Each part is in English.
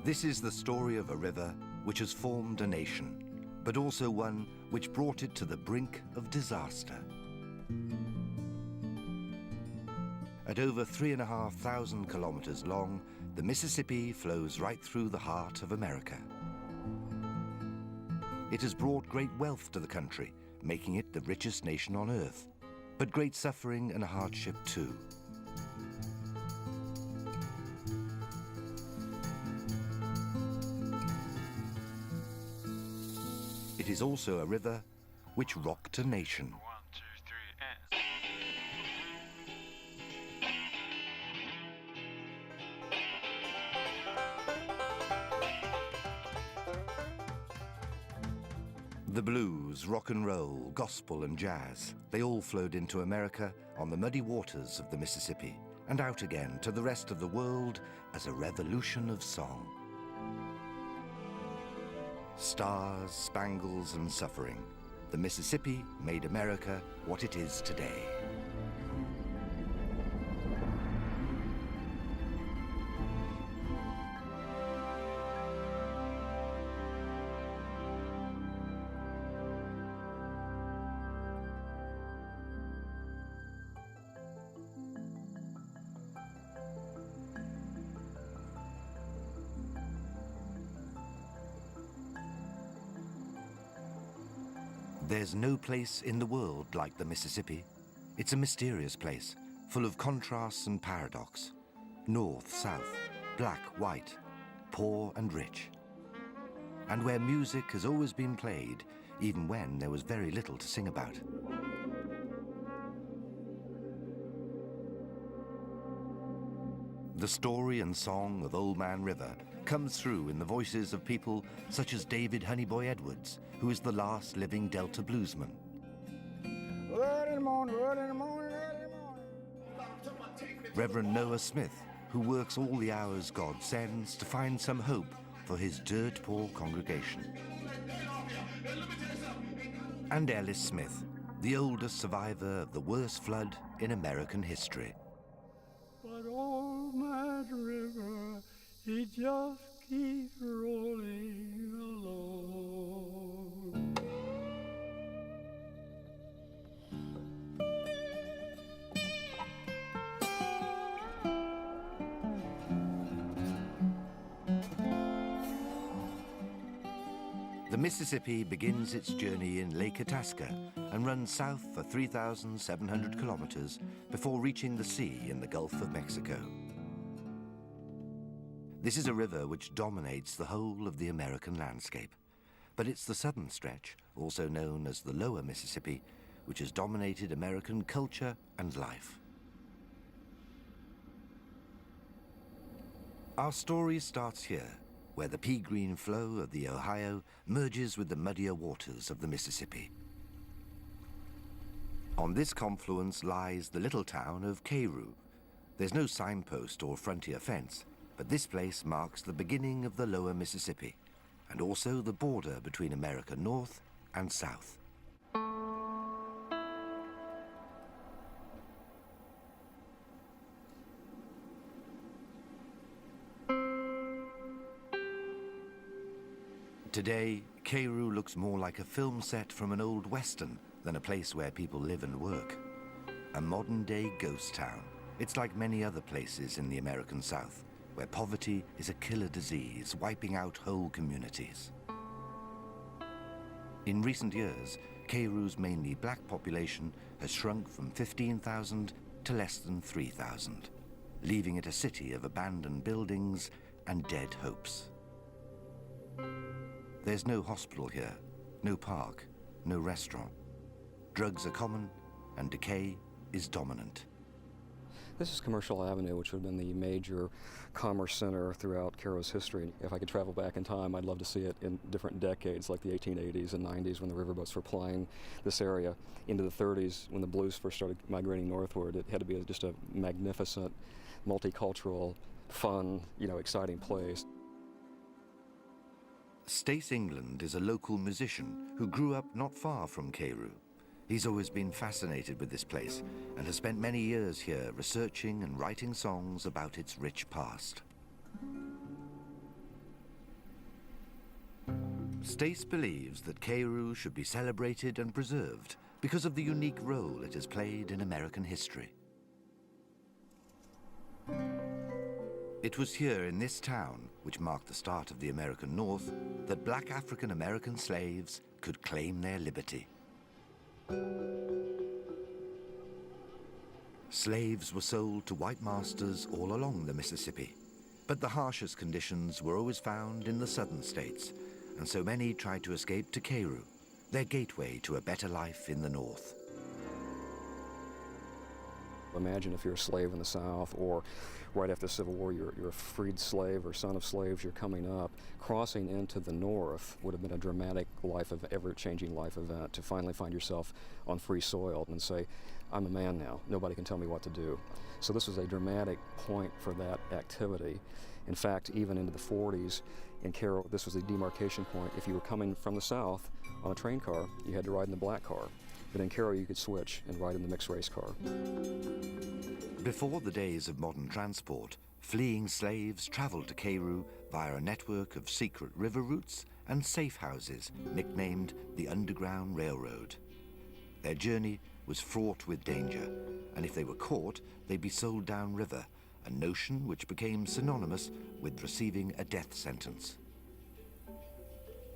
This is the story of a river which has formed a nation, but also one which brought it to the brink of disaster. At over 3,500 kilometers long, the Mississippi flows right through the heart of America. It has brought great wealth to the country, making it the richest nation on earth, but great suffering and hardship too. It is also a river which rocked a nation. 1, 2, 3, and... The blues, rock and roll, gospel and jazz, they all flowed into America on the muddy waters of the Mississippi and out again to the rest of the world as a revolution of song. Stars, spangles and suffering, the Mississippi made America what it is today. There's no place in the world like the Mississippi. It's a mysterious place, full of contrasts and paradox. North, south, black, white, poor and rich. And where music has always been played, even when there was very little to sing about. The story and song of Old Man River comes through in the voices of people such as David Honeyboy Edwards, who is the last living Delta bluesman. Early in the morning, early in the morning, early in the morning. Reverend Noah Smith, who works all the hours God sends to find some hope for his dirt-poor congregation. And Ellis Smith, the oldest survivor of the worst flood in American history. But Old Man River, he just keeps rolling along. The Mississippi begins its journey in Lake Itasca and runs south for 3,700 kilometers before reaching the sea in the Gulf of Mexico. This is a river which dominates the whole of the American landscape, but it's the southern stretch, also known as the Lower Mississippi, which has dominated American culture and life. Our story starts here, where the pea-green flow of the Ohio merges with the muddier waters of the Mississippi. On this confluence lies the little town of Carew. There's no signpost or frontier fence, but this place marks the beginning of the Lower Mississippi, and also the border between America North and South. Today, Carew looks more like a film set from an old western than a place where people live and work. A modern-day ghost town. It's like many other places in the American South, where poverty is a killer disease, wiping out whole communities. In recent years, Carew's mainly black population has shrunk from 15,000 to less than 3,000, leaving it a city of abandoned buildings and dead hopes. There's no hospital here, no park, no restaurant. Drugs are common, and decay is dominant. This is Commercial Avenue, which would have been the major commerce center throughout Carew's history. If I could travel back in time, I'd love to see it in different decades, like the 1880s and 90s when the riverboats were plying this area. Into the 30s, when the blues first started migrating northward, it had to be just a magnificent, multicultural, fun, exciting place. Stace England is a local musician who grew up not far from Carew. He's always been fascinated with this place and has spent many years here researching and writing songs about its rich past. Stace believes that Cairo should be celebrated and preserved because of the unique role it has played in American history. It was here in this town, which marked the start of the American North, that black African American slaves could claim their liberty. Slaves were sold to white masters all along the Mississippi, but the harshest conditions were always found in the southern states, and so many tried to escape to Cairo, their gateway to a better life in the north. Imagine if you're a slave in the South, or right after the Civil War, you're a freed slave or son of slaves, you're coming up. Crossing into the North would have been a dramatic ever-changing life event to finally find yourself on free soil and say, I'm a man now, nobody can tell me what to do. So this was a dramatic point for that activity. In fact, even into the 40s, in Cairo, this was a demarcation point. If you were coming from the South on a train car, you had to ride in the black car. But in Cairo, you could switch and ride in the mixed race car. Before the days of modern transport, fleeing slaves traveled to Cairo via a network of secret river routes and safe houses nicknamed the Underground Railroad. Their journey was fraught with danger, and if they were caught, they'd be sold downriver, a notion which became synonymous with receiving a death sentence.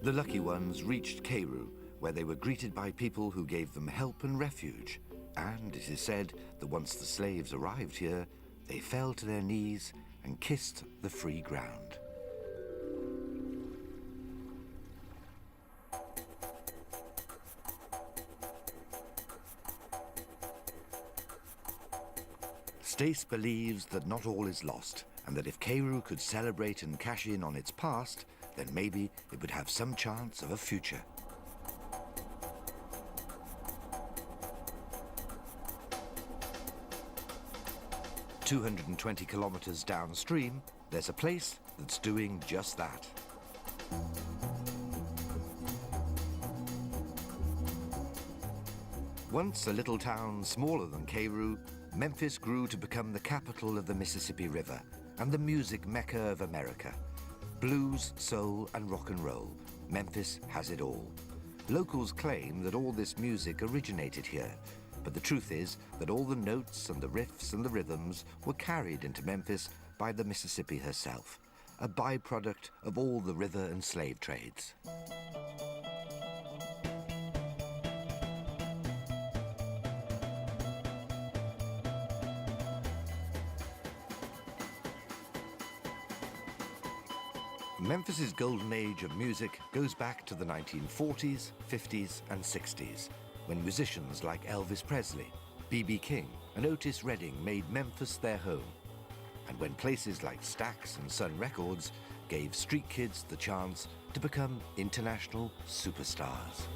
The lucky ones reached Cairo, where they were greeted by people who gave them help and refuge, and it is said that once the slaves arrived here, they fell to their knees and kissed the free ground. Stace believes that not all is lost, and that if Cairo could celebrate and cash in on its past, then maybe it would have some chance of a future. "220 kilometers downstream, there's a place that's doing just that. Once a little town smaller than Cairo, Memphis grew to become the capital of the Mississippi River and the music mecca of America. Blues, soul, and rock and roll. Memphis has it all. Locals claim that all this music originated here, but the truth is that all the notes and the riffs and the rhythms were carried into Memphis by the Mississippi herself, a byproduct of all the river and slave trades. Memphis's golden age of music goes back to the 1940s, 50s, and 60s, when musicians like Elvis Presley, B.B. King, and Otis Redding made Memphis their home, and when places like Stax and Sun Records gave street kids the chance to become international superstars.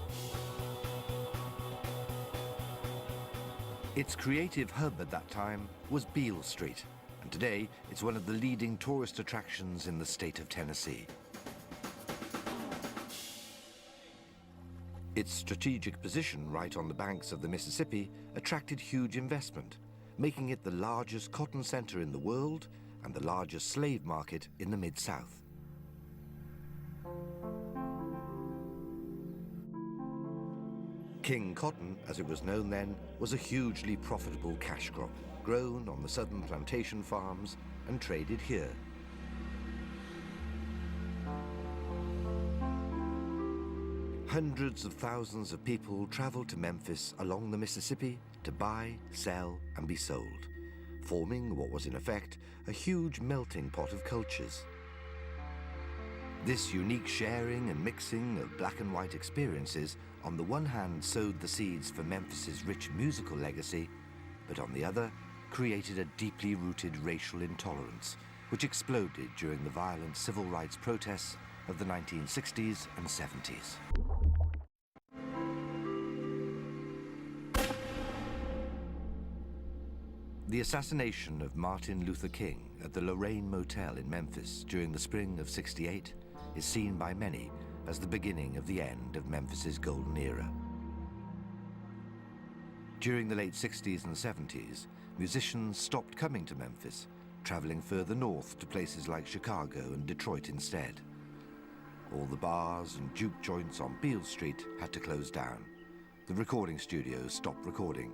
Its creative hub at that time was Beale Street, and today it's one of the leading tourist attractions in the state of Tennessee. Its strategic position right on the banks of the Mississippi attracted huge investment, making it the largest cotton center in the world and the largest slave market in the Mid-South. King cotton, as it was known then, was a hugely profitable cash crop, grown on the southern plantation farms and traded here. Hundreds of thousands of people traveled to Memphis along the Mississippi to buy, sell, and be sold, forming what was in effect a huge melting pot of cultures. This unique sharing and mixing of black and white experiences on the one hand sowed the seeds for Memphis's rich musical legacy, but on the other created a deeply rooted racial intolerance, which exploded during the violent civil rights protests of the 1960s and 70s. The assassination of Martin Luther King at the Lorraine Motel in Memphis during the spring of '68 is seen by many as the beginning of the end of Memphis's golden era. During the late 60s and 70s, musicians stopped coming to Memphis, traveling further north to places like Chicago and Detroit instead. All the bars and juke joints on Beale Street had to close down. The recording studios stopped recording,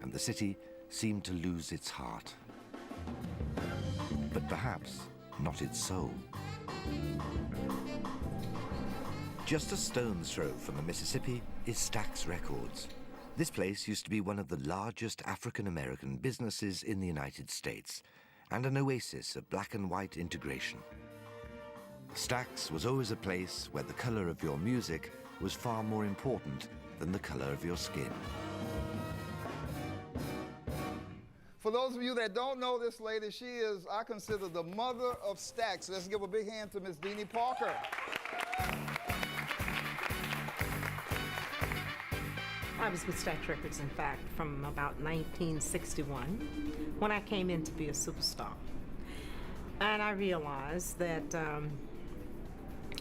and the city seemed to lose its heart. But perhaps not its soul. Just a stone's throw from the Mississippi is Stax Records. This place used to be one of the largest African-American businesses in the United States, and an oasis of black and white integration. Stax was always a place where the color of your music was far more important than the color of your skin. For those of you that don't know this lady, she is, I consider, the mother of Stax. Let's give a big hand to Miss Deanie Parker. I was with Stax Records, in fact, from about 1961, when I came in to be a superstar. And I realized that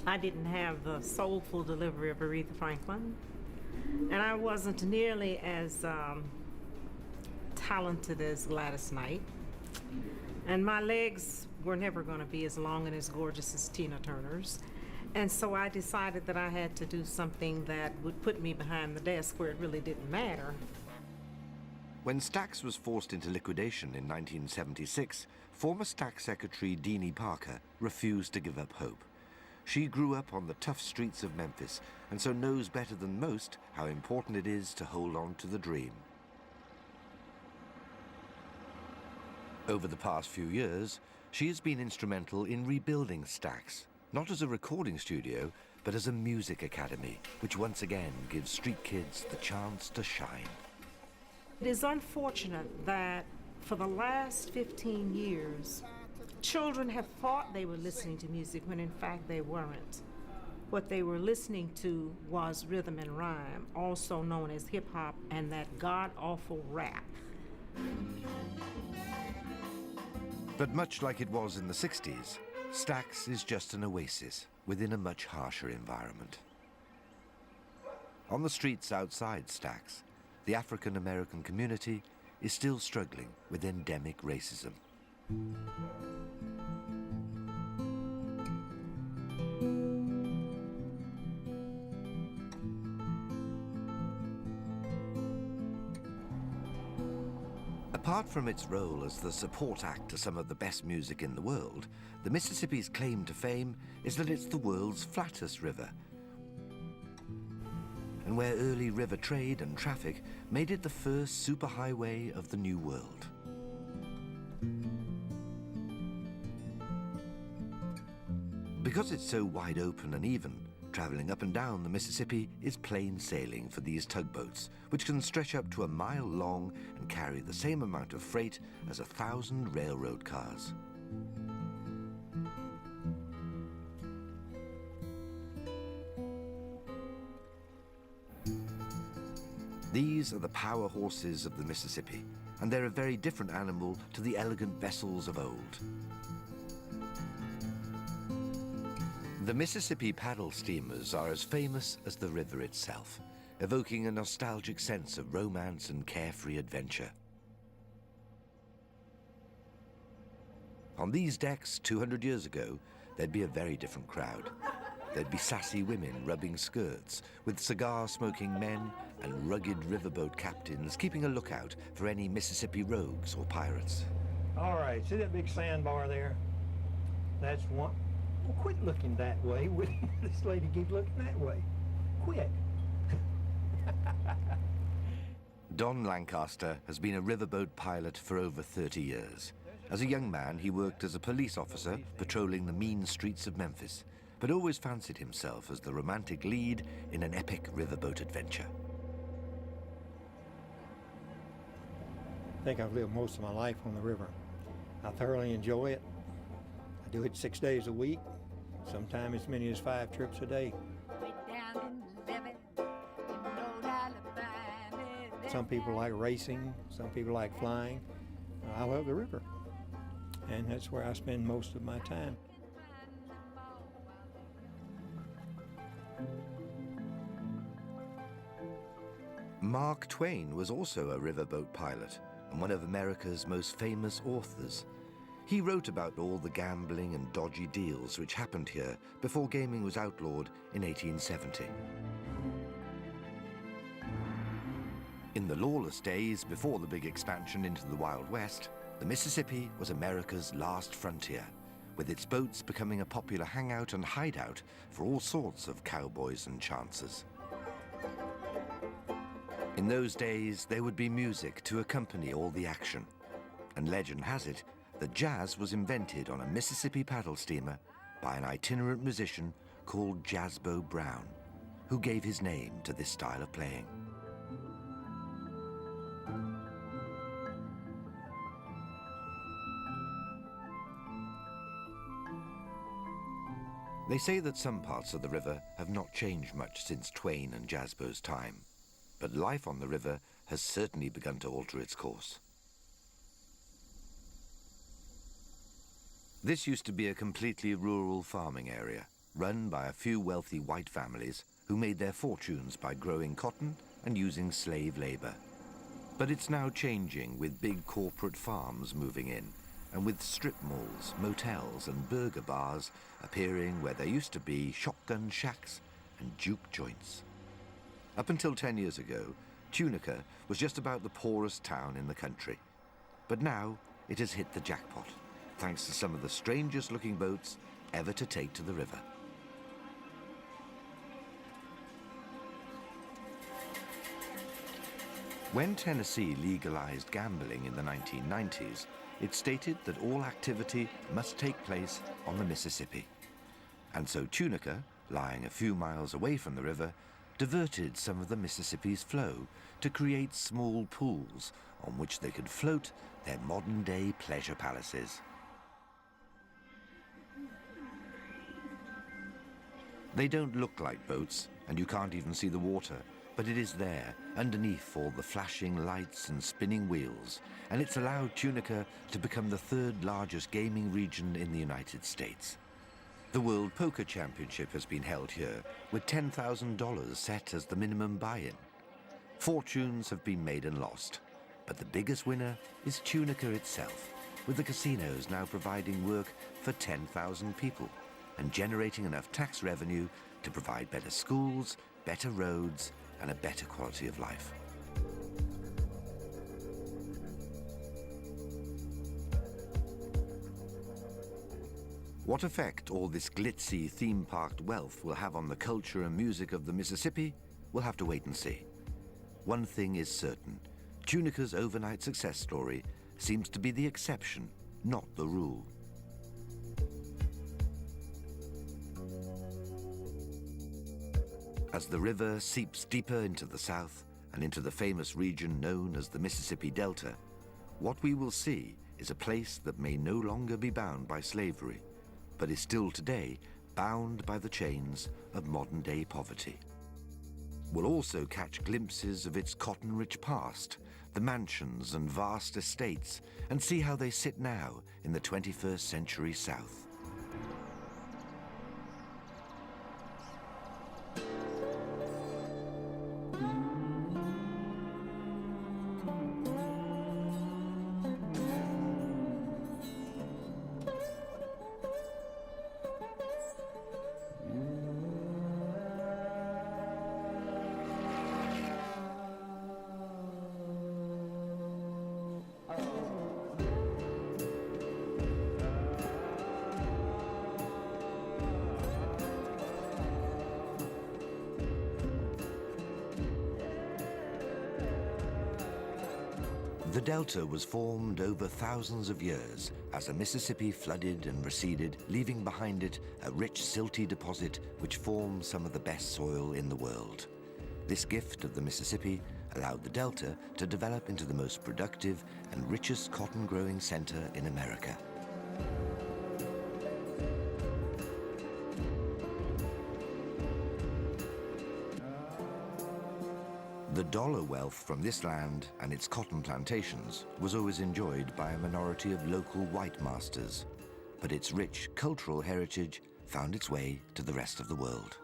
I didn't have the soulful delivery of Aretha Franklin, and I wasn't nearly as talented as Gladys Knight, and my legs were never going to be as long and as gorgeous as Tina Turner's. And so I decided that I had to do something that would put me behind the desk where it really didn't matter. When Stax was forced into liquidation in 1976, former Stax secretary Deanie Parker refused to give up hope. She grew up on the tough streets of Memphis, and so knows better than most how important it is to hold on to the dream. Over the past few years, she has been instrumental in rebuilding Stax, not as a recording studio, but as a music academy, which once again gives street kids the chance to shine. It is unfortunate that for the last 15 years, children have thought they were listening to music when in fact they weren't. What they were listening to was rhythm and rhyme, also known as hip-hop and that god-awful rap. But much like it was in the 60s, Stax is just an oasis within a much harsher environment. On the streets outside Stax, the African-American community is still struggling with endemic racism. Apart from its role as the support act to some of the best music in the world, the Mississippi's claim to fame is that it's the world's flattest river, and where early river trade and traffic made it the first superhighway of the New World. Because it's so wide open and even, traveling up and down the Mississippi is plain sailing for these tugboats, which can stretch up to a mile long and carry the same amount of freight as 1,000 railroad cars. These are the power horses of the Mississippi, and they're a very different animal to the elegant vessels of old. The Mississippi paddle steamers are as famous as the river itself, evoking a nostalgic sense of romance and carefree adventure. On these decks 200 years ago, there'd be a very different crowd. There'd be sassy women rubbing skirts, with cigar-smoking men and rugged riverboat captains keeping a lookout for any Mississippi rogues or pirates. All right, see that big sandbar there? That's one. Well, quit looking that way. This lady keeps looking that way. Quit. Don Lancaster has been a riverboat pilot for over 30 years. As a young man, he worked as a police officer patrolling the mean streets of Memphis, but always fancied himself as the romantic lead in an epic riverboat adventure. I think I've lived most of my life on the river. I thoroughly enjoy it. I do it 6 days a week, sometimes as many as 5 trips a day. Some people like racing, some people like flying. I love the river, and that's where I spend most of my time. Mark Twain was also a riverboat pilot and one of America's most famous authors. He wrote about all the gambling and dodgy deals which happened here before gaming was outlawed in 1870. In the lawless days before the big expansion into the Wild West, the Mississippi was America's last frontier, with its boats becoming a popular hangout and hideout for all sorts of cowboys and chancers. In those days, there would be music to accompany all the action, and legend has it that jazz was invented on a Mississippi paddle steamer by an itinerant musician called Jasbo Brown, who gave his name to this style of playing. They say that some parts of the river have not changed much since Twain and Jasbo's time, but life on the river has certainly begun to alter its course. This used to be a completely rural farming area, run by a few wealthy white families who made their fortunes by growing cotton and using slave labor. But it's now changing, with big corporate farms moving in, and with strip malls, motels and burger bars appearing where there used to be shotgun shacks and juke joints. Up until 10 years ago, Tunica was just about the poorest town in the country. But now it has hit the jackpot, thanks to some of the strangest looking boats ever to take to the river. When Tennessee legalized gambling in the 1990s, it stated that all activity must take place on the Mississippi. And so Tunica, lying a few miles away from the river, diverted some of the Mississippi's flow to create small pools on which they could float their modern-day pleasure palaces. They don't look like boats, and you can't even see the water, but it is there, underneath all the flashing lights and spinning wheels, and it's allowed Tunica to become the third largest gaming region in the United States. The World Poker Championship has been held here, with $10,000 set as the minimum buy-in. Fortunes have been made and lost, but the biggest winner is Tunica itself, with the casinos now providing work for 10,000 people and generating enough tax revenue to provide better schools, better roads, and a better quality of life. What effect all this glitzy, theme-parked wealth will have on the culture and music of the Mississippi, we'll have to wait and see. One thing is certain: Tunica's overnight success story seems to be the exception, not the rule. As the river seeps deeper into the south and into the famous region known as the Mississippi Delta, what we will see is a place that may no longer be bound by slavery, but is still today bound by the chains of modern-day poverty. We'll also catch glimpses of its cotton-rich past, the mansions and vast estates, and see how they sit now in the 21st century South. The Delta was formed over thousands of years as the Mississippi flooded and receded, leaving behind it a rich silty deposit which formed some of the best soil in the world. This gift of the Mississippi allowed the Delta to develop into the most productive and richest cotton-growing center in America. The dollar wealth from this land and its cotton plantations was always enjoyed by a minority of local white masters, but its rich cultural heritage found its way to the rest of the world.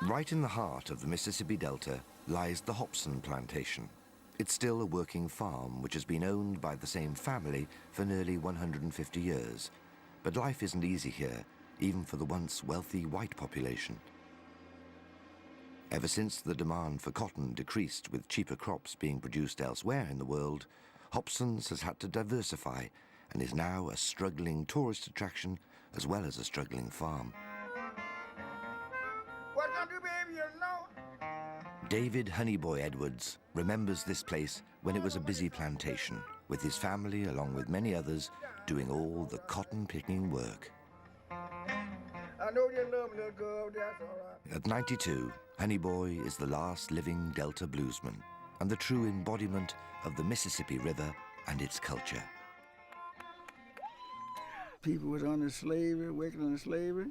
Right in the heart of the Mississippi Delta lies the Hobson Plantation. It's still a working farm which has been owned by the same family for nearly 150 years. But life isn't easy here, even for the once wealthy white population. Ever since the demand for cotton decreased with cheaper crops being produced elsewhere in the world, Hobson's has had to diversify and is now a struggling tourist attraction as well as a struggling farm. What country, baby, you know? David Honeyboy Edwards remembers this place when it was a busy plantation, with his family, along with many others, doing all the cotton-picking work. I know you love me, little girl, that's all right. At 92, Honeyboy is the last living Delta bluesman and the true embodiment of the Mississippi River and its culture. People was under slavery, working under slavery,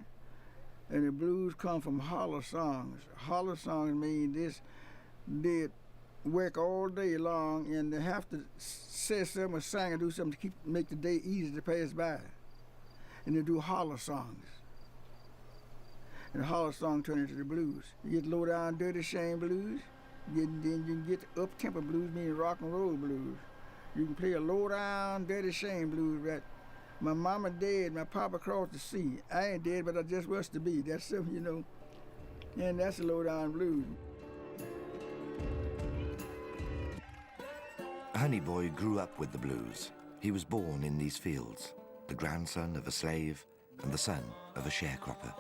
and the blues come from holler songs. Holler songs mean this, they work all day long and they have to say something or sing or do something to make the day easy to pass by. And they do holler songs. And the holler song turn into the blues. You get low down, dirty shame blues, then you can get up-tempo blues, meaning rock and roll blues. You can play a low down, dirty shame blues, right? My mama dead, my papa crossed the sea. I ain't dead, but I just was to be. That's something, you know. And that's the low down blues. Honeyboy grew up with the blues. He was born in these fields, the grandson of a slave and the son of a sharecropper.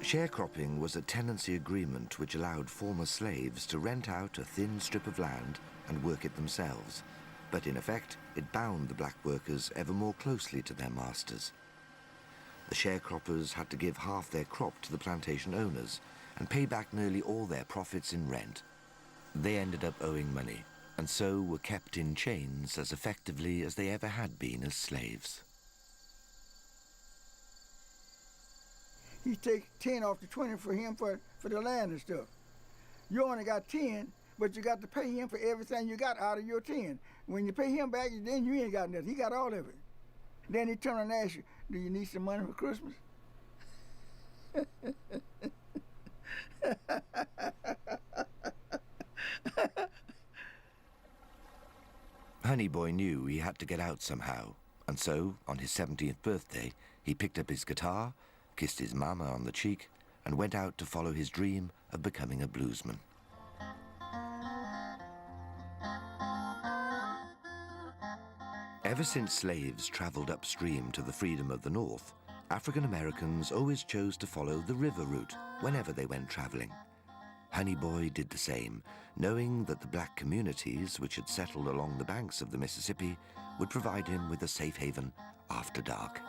Sharecropping was a tenancy agreement which allowed former slaves to rent out a thin strip of land and work it themselves, but in effect it bound the black workers ever more closely to their masters. The sharecroppers had to give half their crop to the plantation owners and pay back nearly all their profits in rent. They ended up owing money, and so were kept in chains as effectively as they ever had been as slaves. He take 10 off the 20 for him for the land and stuff. You only got 10, but you got to pay him for everything you got out of your 10. When you pay him back, then you ain't got nothing. He got all of it. Then he turn and ask you, do you need some money for Christmas? Honeyboy knew he had to get out somehow, and so, on his 17th birthday, he picked up his guitar, kissed his mama on the cheek, and went out to follow his dream of becoming a bluesman. Ever since slaves traveled upstream to the freedom of the North, African Americans always chose to follow the river route whenever they went traveling. Honeyboy did the same, knowing that the black communities which had settled along the banks of the Mississippi would provide him with a safe haven after dark.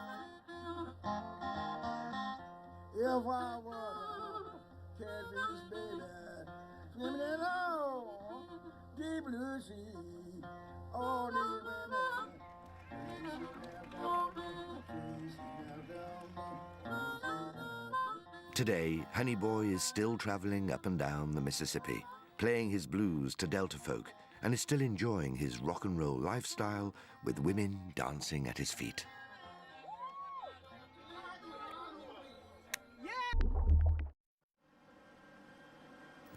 If I was a catfish baby, swimming in all deep blue sea, all these women. Today, Honeyboy is still traveling up and down the Mississippi, playing his blues to Delta folk, and is still enjoying his rock and roll lifestyle with women dancing at his feet.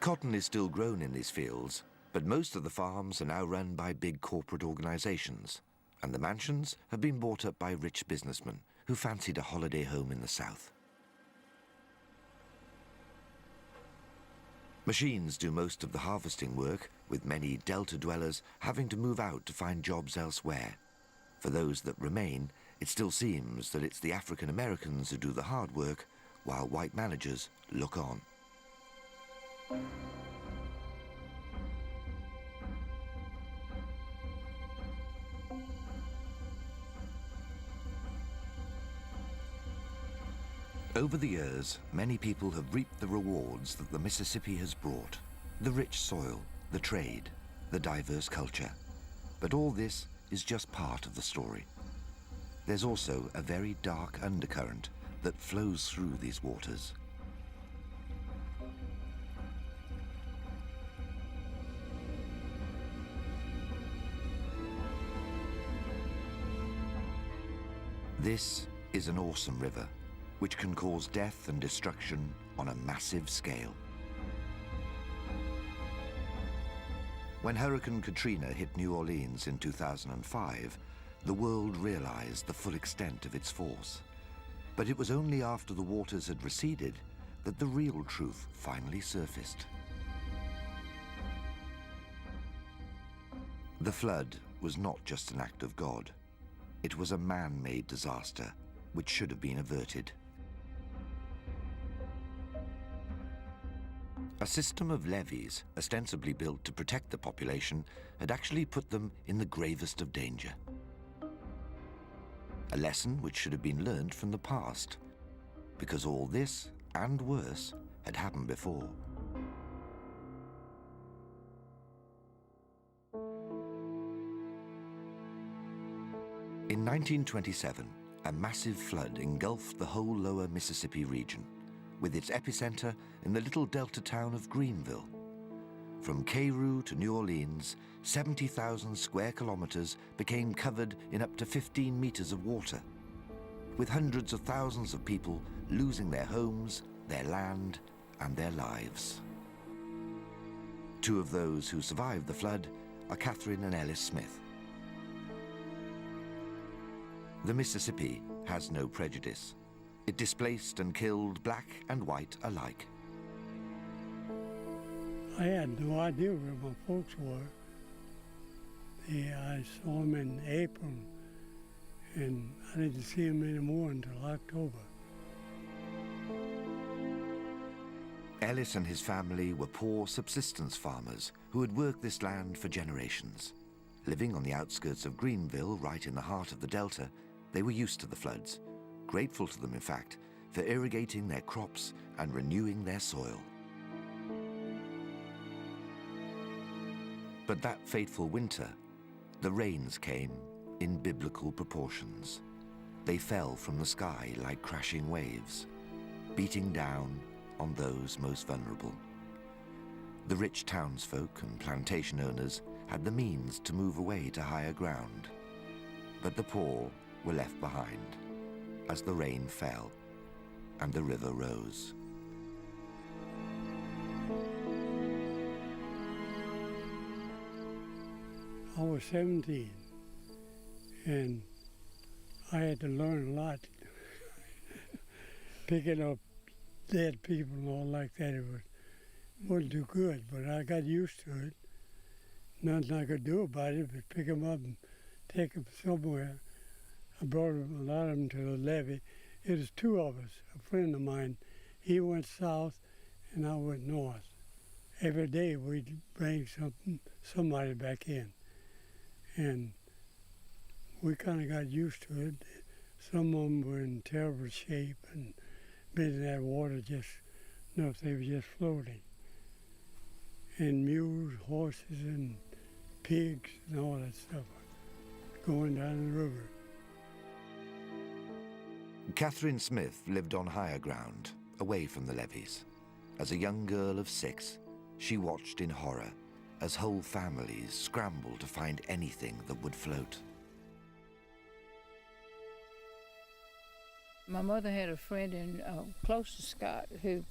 Cotton is still grown in these fields, but most of the farms are now run by big corporate organizations, and the mansions have been bought up by rich businessmen who fancied a holiday home in the South. Machines do most of the harvesting work, with many Delta dwellers having to move out to find jobs elsewhere. For those that remain, it still seems that it's the African Americans who do the hard work, while white managers look on. Over the years, many people have reaped the rewards that the Mississippi has brought. The rich soil, the trade, the diverse culture. But all this is just part of the story. There's also a very dark undercurrent that flows through these waters. This is an awesome river, which can cause death and destruction on a massive scale. When Hurricane Katrina hit New Orleans in 2005, the world realized the full extent of its force. But it was only after the waters had receded that the real truth finally surfaced. The flood was not just an act of God. It was a man-made disaster which should have been averted. A system of levees, ostensibly built to protect the population, had actually put them in the gravest of danger. A lesson which should have been learned from the past, because all this, and worse, had happened before. In 1927, a massive flood engulfed the whole lower Mississippi region, with its epicenter in the little delta town of Greenville. From Cairo to New Orleans, 70,000 square kilometers became covered in up to 15 meters of water, with hundreds of thousands of people losing their homes, their land, and their lives. Two of those who survived the flood are Catherine and Ellis Smith. The Mississippi has no prejudice. It displaced and killed black and white alike. I had no idea where my folks were. I saw them in April, and I didn't see them anymore until October. Ellis and his family were poor subsistence farmers who had worked this land for generations. Living on the outskirts of Greenville, right in the heart of the Delta, they were used to the floods, grateful to them, in fact, for irrigating their crops and renewing their soil. But that fateful winter, the rains came in biblical proportions. They fell from the sky like crashing waves, beating down on those most vulnerable. The rich townsfolk and plantation owners had the means to move away to higher ground, but the poor were left behind as the rain fell and the river rose. I was 17, and I had to learn a lot. Picking up dead people and all like that, it wouldn't do good, but I got used to it. Nothing I could do about it but pick them up and take them somewhere. I brought a lot of them to the levee. It was two of us, a friend of mine. He went south and I went north. Every day we'd bring somebody back in. And we kind of got used to it. Some of them were in terrible shape and been in that water just, if they were just floating. And mules, horses, and pigs and all that stuff going down the river. Catherine Smith lived on higher ground, away from the levees. As a young girl of 6, she watched in horror as whole families scrambled to find anything that would float. My mother had a friend close to Scott who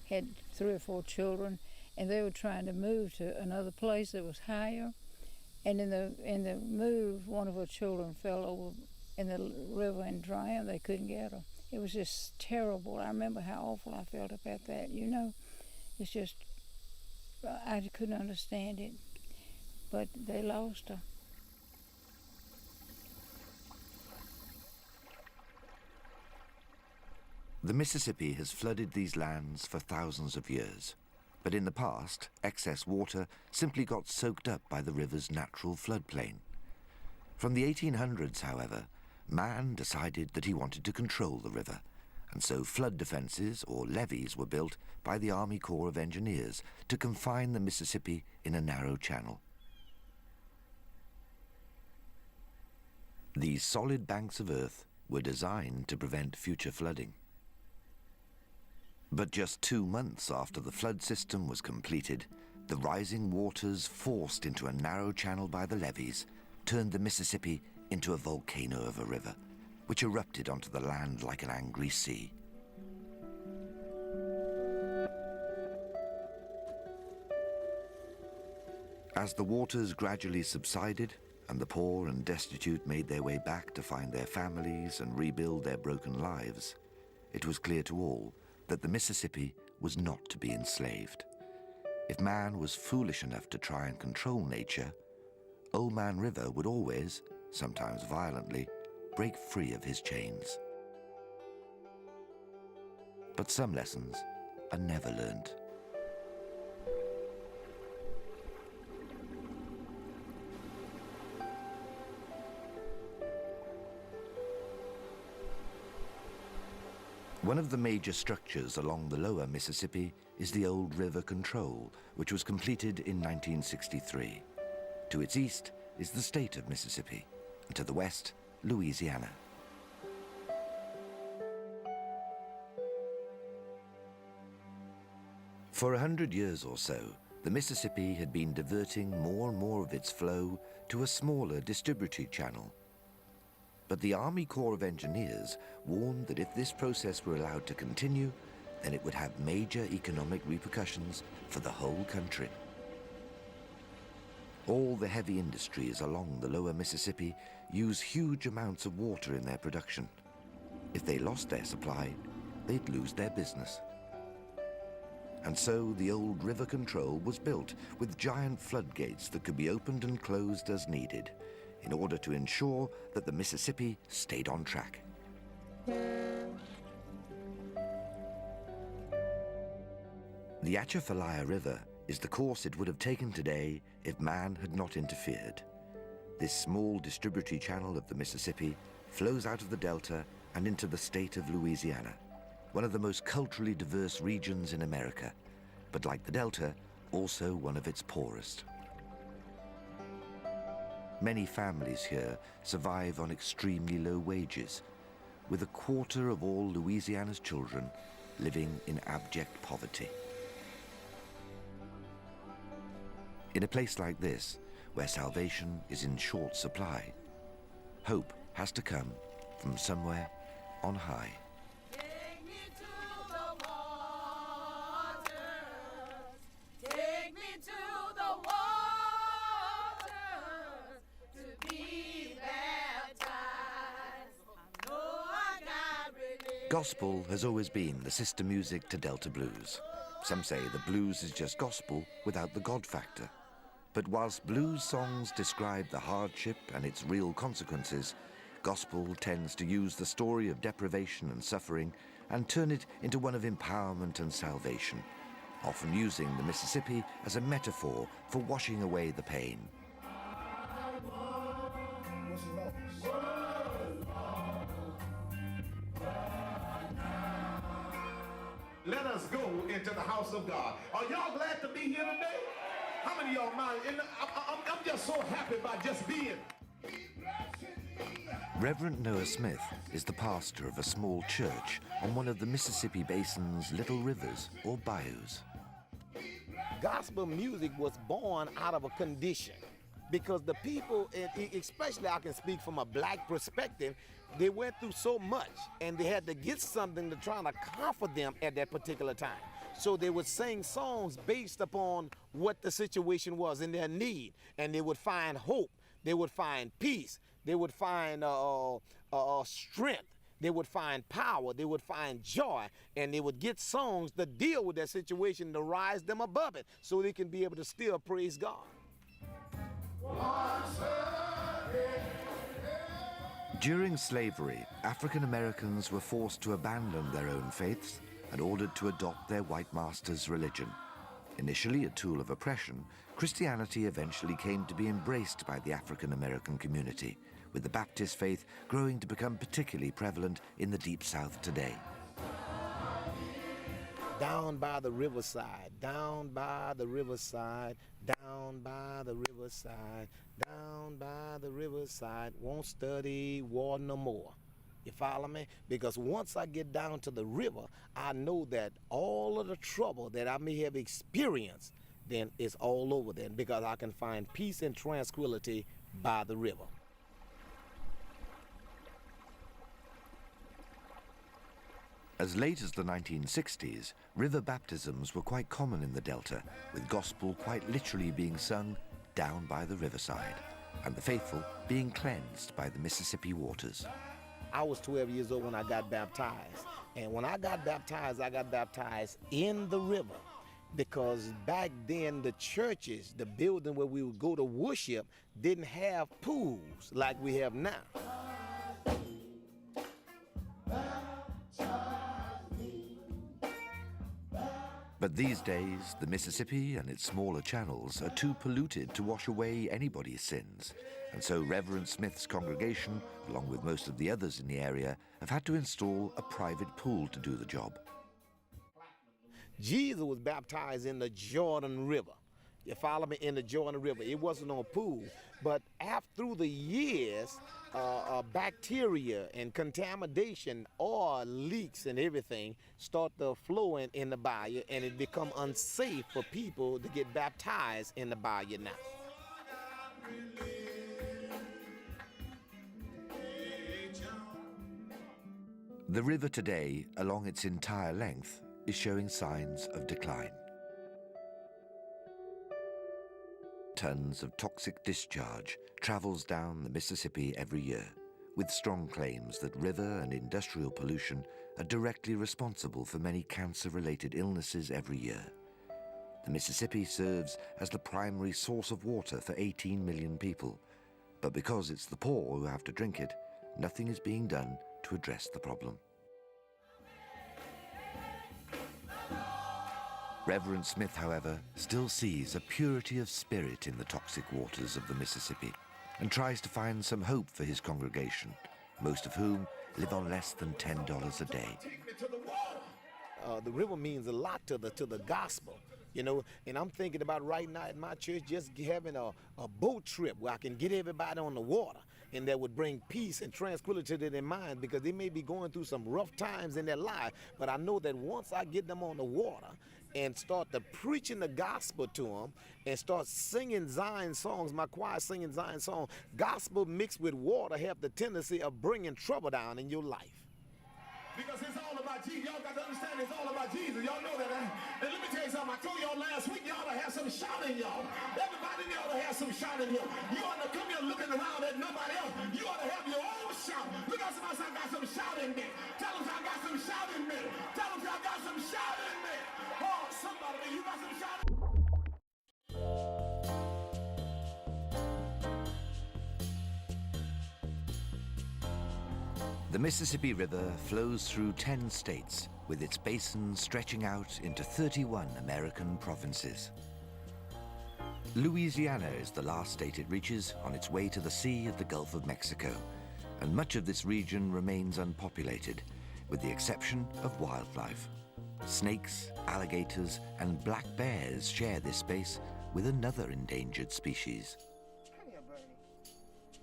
had 3 or 4 children, and they were trying to move to another place that was higher. And in the move, one of her children fell over in the river and drowned. They couldn't get her. It was just terrible. I remember how awful I felt about that. It's just, I couldn't understand it. But they lost her. The Mississippi has flooded these lands for thousands of years, but in the past, excess water simply got soaked up by the river's natural floodplain. From the 1800s, however, man decided that he wanted to control the river, and so flood defenses, or levees, were built by the Army Corps of Engineers to confine the Mississippi in a narrow channel. These solid banks of earth were designed to prevent future flooding. But just 2 months after the flood system was completed, the rising waters forced into a narrow channel by the levees turned the Mississippi into a volcano of a river, which erupted onto the land like an angry sea. As the waters gradually subsided and the poor and destitute made their way back to find their families and rebuild their broken lives, it was clear to all that the Mississippi was not to be enslaved. If man was foolish enough to try and control nature, Old Man River would always, sometimes violently, break free of his chains. But some lessons are never learned. One of the major structures along the lower Mississippi is the old river control, which was completed in 1963. To its east is the state of Mississippi, and to the west, Louisiana. For 100 years or so, the Mississippi had been diverting more and more of its flow to a smaller distributary channel. But the Army Corps of Engineers warned that if this process were allowed to continue, then it would have major economic repercussions for the whole country. All the heavy industries along the lower Mississippi use huge amounts of water in their production. If they lost their supply, they'd lose their business. And so the old river control was built with giant floodgates that could be opened and closed as needed, in order to ensure that the Mississippi stayed on track. The Atchafalaya River is the course it would have taken today if man had not interfered. This small distributary channel of the Mississippi flows out of the delta and into the state of Louisiana, one of the most culturally diverse regions in America, but like the delta, also one of its poorest. Many families here survive on extremely low wages, with a quarter of all Louisiana's children living in abject poverty. In a place like this, where salvation is in short supply, hope has to come from somewhere on high. Gospel has always been the sister music to Delta blues. Some say the blues is just gospel without the God factor. But whilst blues songs describe the hardship and its real consequences, gospel tends to use the story of deprivation and suffering and turn it into one of empowerment and salvation, often using the Mississippi as a metaphor for washing away the pain. Let us go into the house of God. Are y'all glad to be here today? How many of y'all mind? I'm just so happy by just being. Reverend Noah Smith is the pastor of a small church on one of the Mississippi Basin's little rivers or bayous. Gospel music was born out of a condition because the people, especially I can speak from a black perspective, they went through so much and they had to get something to try to comfort them at that particular time. So they would sing songs based upon what the situation was in their need, and they would find hope, they would find peace, they would find strength, they would find power, they would find joy, and they would get songs that deal with that situation to rise them above it so they can be able to still praise God. During slavery, African Americans were forced to abandon their own faiths and ordered to adopt their white master's religion. Initially a tool of oppression, Christianity eventually came to be embraced by the African American community, with the Baptist faith growing to become particularly prevalent in the Deep South today. Down by the riverside, down by the riverside, down by the riverside, down by the riverside, won't study war no more. You follow me? Because once I get down to the river, I know that all of the trouble that I may have experienced, then it's all over then, because I can find peace and tranquility by the river. As late as the 1960s, river baptisms were quite common in the Delta, with gospel quite literally being sung down by the riverside, and the faithful being cleansed by the Mississippi waters. I was 12 years old when I got baptized. And when I got baptized in the river, because back then the churches, the building where we would go to worship, didn't have pools like we have now. But these days, the Mississippi and its smaller channels are too polluted to wash away anybody's sins. And so Reverend Smith's congregation, along with most of the others in the area, have had to install a private pool to do the job. Jesus was baptized in the Jordan River. You follow me? In the Jordan River. It wasn't no pool. But through the years, bacteria and contamination, oil leaks and everything start to flow in the bayou, and it become unsafe for people to get baptized in the bayou now. The river today, along its entire length, is showing signs of decline. Tons of toxic discharge travels down the Mississippi every year, with strong claims that river and industrial pollution are directly responsible for many cancer-related illnesses every year. The Mississippi serves as the primary source of water for 18 million people, but because it's the poor who have to drink it, nothing is being done to address the problem. Reverend Smith, however, still sees a purity of spirit in the toxic waters of the Mississippi and tries to find some hope for his congregation, most of whom live on less than $10 a day. The river means a lot to the gospel, you know, and I'm thinking about right now at my church just having a boat trip where I can get everybody on the water, and that would bring peace and tranquility to their minds, because they may be going through some rough times in their life, but I know that once I get them on the water and start to preaching the gospel to them and start singing Zion songs, my choir singing Zion songs, gospel mixed with water have the tendency of bringing trouble down in your life. Because it's all about Jesus. Y'all got to understand it's all about Jesus. Y'all know that. And let me tell you something. I told y'all last week, y'all ought to have some shouting, y'all. Everybody in y'all ought to have some shouting here. You ought to come here looking around at nobody else. You ought to have your own shout. Look at somebody say, I got some shouting in me. Tell them I got some shouting in me. Tell them I got some shouting in me. Oh, somebody, you got some shouting. The Mississippi River flows through 10 states, with its basin stretching out into 31 American provinces. Louisiana is the last state it reaches on its way to the sea at the Gulf of Mexico, and much of this region remains unpopulated, with the exception of wildlife. Snakes, alligators, and black bears share this space with another endangered species.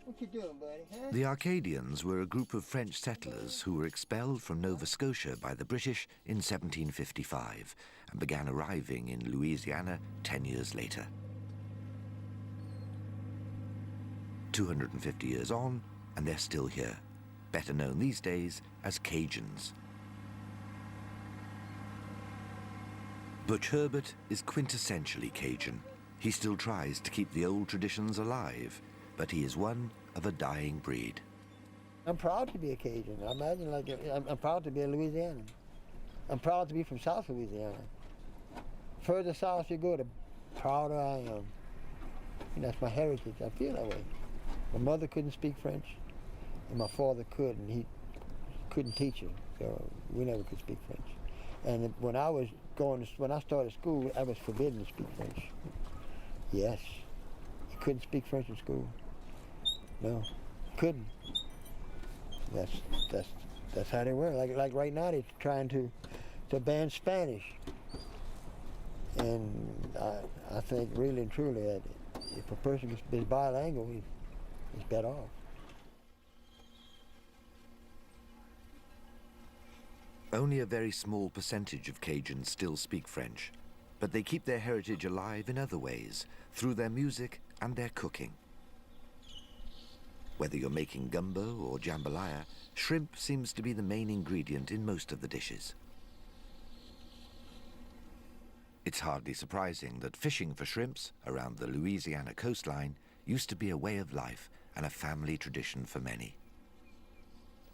What you doing, buddy, huh? The Arcadians were a group of French settlers who were expelled from Nova Scotia by the British in 1755 and began arriving in Louisiana 10 years later. 250 years on, and they're still here, better known these days as Cajuns. Butch Herbert is quintessentially Cajun. He still tries to keep the old traditions alive, but he is one of a dying breed. I'm proud to be a Cajun. I imagine I'm proud to be a Louisianan. I'm proud to be from South Louisiana. Further south you go, the prouder I am. And that's my heritage. I feel that way. My mother couldn't speak French, and my father could, and he couldn't teach her, so we never could speak French. And when I started school, I was forbidden to speak French. Yes, you couldn't speak French in school. No, couldn't. That's how they were. Like right now, they're trying to ban Spanish, and I think really and truly that if a person is bilingual, he's better off. Only a very small percentage of Cajuns still speak French, but they keep their heritage alive in other ways, through their music and their cooking. Whether you're making gumbo or jambalaya, shrimp seems to be the main ingredient in most of the dishes. It's hardly surprising that fishing for shrimps around the Louisiana coastline used to be a way of life and a family tradition for many.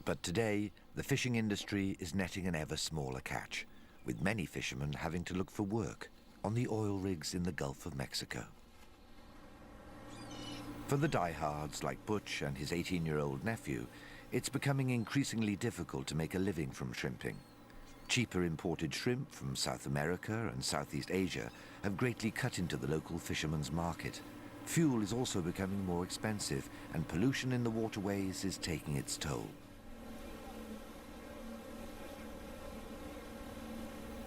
But today, the fishing industry is netting an ever smaller catch, with many fishermen having to look for work on the oil rigs in the Gulf of Mexico. For the diehards like Butch and his 18-year-old nephew, it's becoming increasingly difficult to make a living from shrimping. Cheaper imported shrimp from South America and Southeast Asia have greatly cut into the local fishermen's market. Fuel is also becoming more expensive, and pollution in the waterways is taking its toll.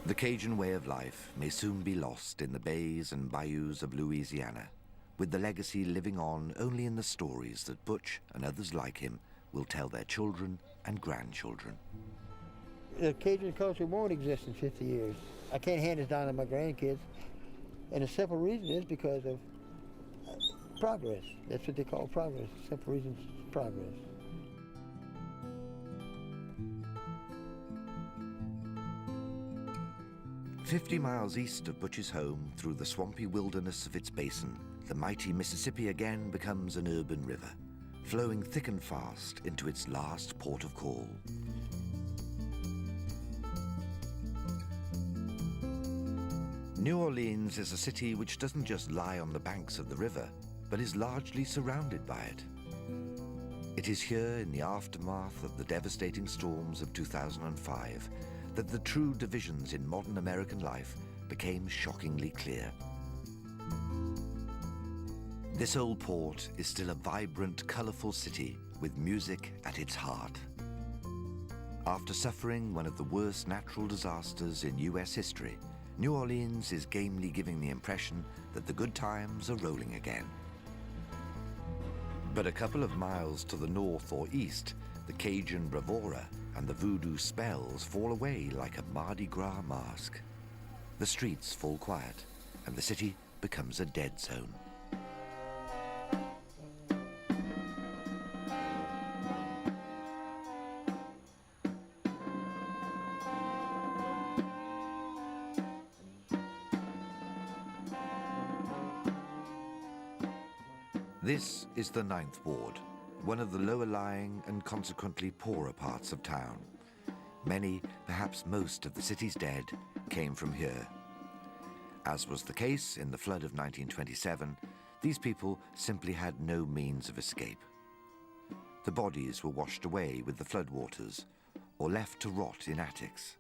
The Cajun way of life may soon be lost in the bays and bayous of Louisiana, with the legacy living on only in the stories that Butch and others like him will tell their children and grandchildren. The Cajun culture won't exist in 50 years. I can't hand this down to my grandkids. And the simple reason is because of progress. That's what they call progress. The simple reason is progress. "50 miles east of Butch's home, through the swampy wilderness of its basin, the mighty Mississippi again becomes an urban river, flowing thick and fast into its last port of call. New Orleans is a city which doesn't just lie on the banks of the river, but is largely surrounded by it. It is here, in the aftermath of the devastating storms of 2005, that the true divisions in modern American life became shockingly clear. This old port is still a vibrant, colorful city with music at its heart. After suffering one of the worst natural disasters in US history, New Orleans is gamely giving the impression that the good times are rolling again. But a couple of miles to the north or east, the Cajun bravura and the voodoo spells fall away like a Mardi Gras mask. The streets fall quiet, and the city becomes a dead zone. This is the 9th Ward, one of the lower-lying and consequently poorer parts of town. Many, perhaps most of the city's dead came from here. As was the case in the flood of 1927, these people simply had no means of escape. The bodies were washed away with the floodwaters or left to rot in attics,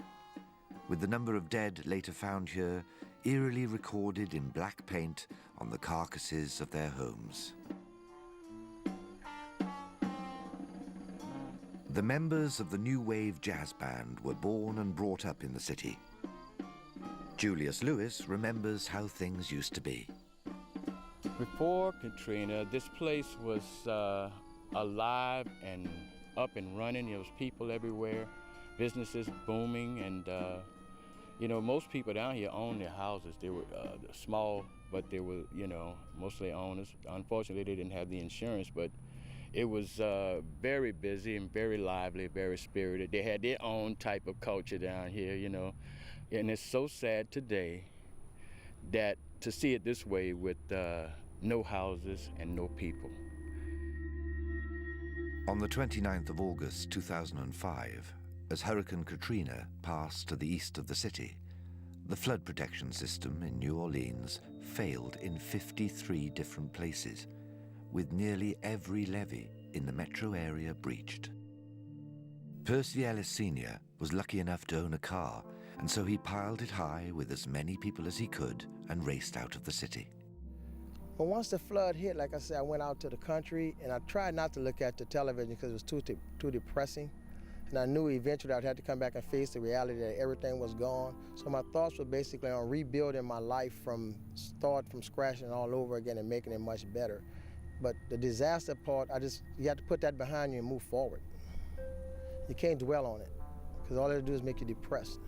with the number of dead later found here eerily recorded in black paint on the carcasses of their homes. The members of the New Wave Jazz Band were born and brought up in the city. Julius Lewis remembers how things used to be. Before Katrina, this place was alive and up and running. There was people everywhere, businesses booming, and you know, most people down here own their houses. They were small, but they were, you know, mostly owners. Unfortunately, they didn't have the insurance, but it was very busy and very lively, very spirited. They had their own type of culture down here, you know. And it's so sad today that to see it this way with no houses and no people. On the 29th of August 2005, as Hurricane Katrina passed to the east of the city, the flood protection system in New Orleans failed in 53 different places, with nearly every levee in the metro area breached. Percy Ellis Sr. was lucky enough to own a car, and so he piled it high with as many people as he could and raced out of the city. But once the flood hit, like I said, I went out to the country, and I tried not to look at the television because it was too depressing. And I knew eventually I'd have to come back and face the reality that everything was gone. So my thoughts were basically on rebuilding my life from scratch and all over again and making it much better. But the disaster part, you have to put that behind you and move forward. You can't dwell on it, because all it'll do is make you depressed.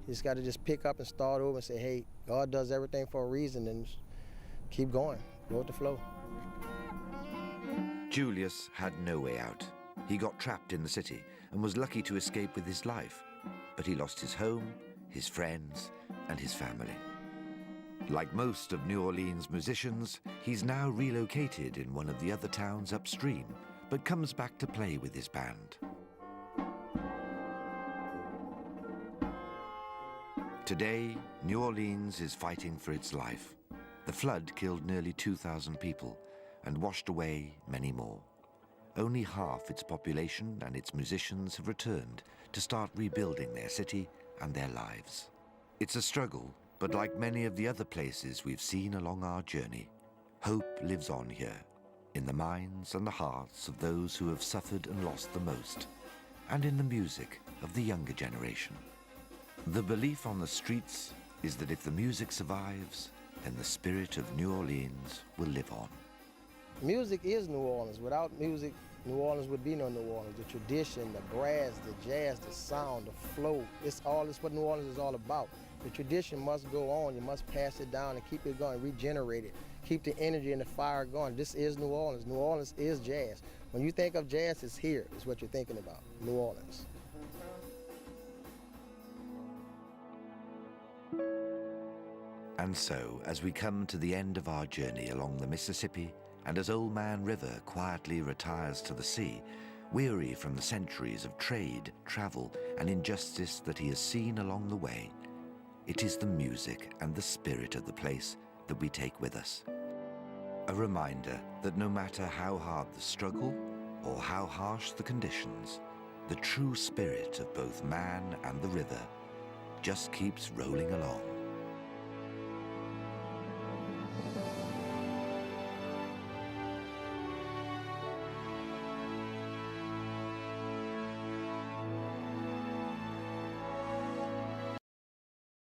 You just got to just pick up and start over and say, hey, God does everything for a reason, and keep going, go with the flow. Julius had no way out. He got trapped in the city and was lucky to escape with his life, but he lost his home, his friends, and his family. Like most of New Orleans musicians, he's now relocated in one of the other towns upstream, but comes back to play with his band. Today, New Orleans is fighting for its life. The flood killed nearly 2,000 people and washed away many more. Only half its population and its musicians have returned to start rebuilding their city and their lives. It's a struggle, but like many of the other places we've seen along our journey, hope lives on here, in the minds and the hearts of those who have suffered and lost the most, and in the music of the younger generation. The belief on the streets is that if the music survives, then the spirit of New Orleans will live on. Music is New Orleans. Without music, New Orleans would be no New Orleans. The tradition, the brass, the jazz, the sound, the flow, it's what New Orleans is all about. The tradition must go on. You must pass it down and keep it going, regenerate it, keep the energy and the fire going. This is New Orleans. New Orleans is jazz. When you think of jazz, it's here, is what you're thinking about, New Orleans. And so, as we come to the end of our journey along the Mississippi, and as Old Man River quietly retires to the sea, weary from the centuries of trade, travel, and injustice that he has seen along the way, it is the music and the spirit of the place that we take with us. A reminder that no matter how hard the struggle or how harsh the conditions, the true spirit of both man and the river just keeps rolling along.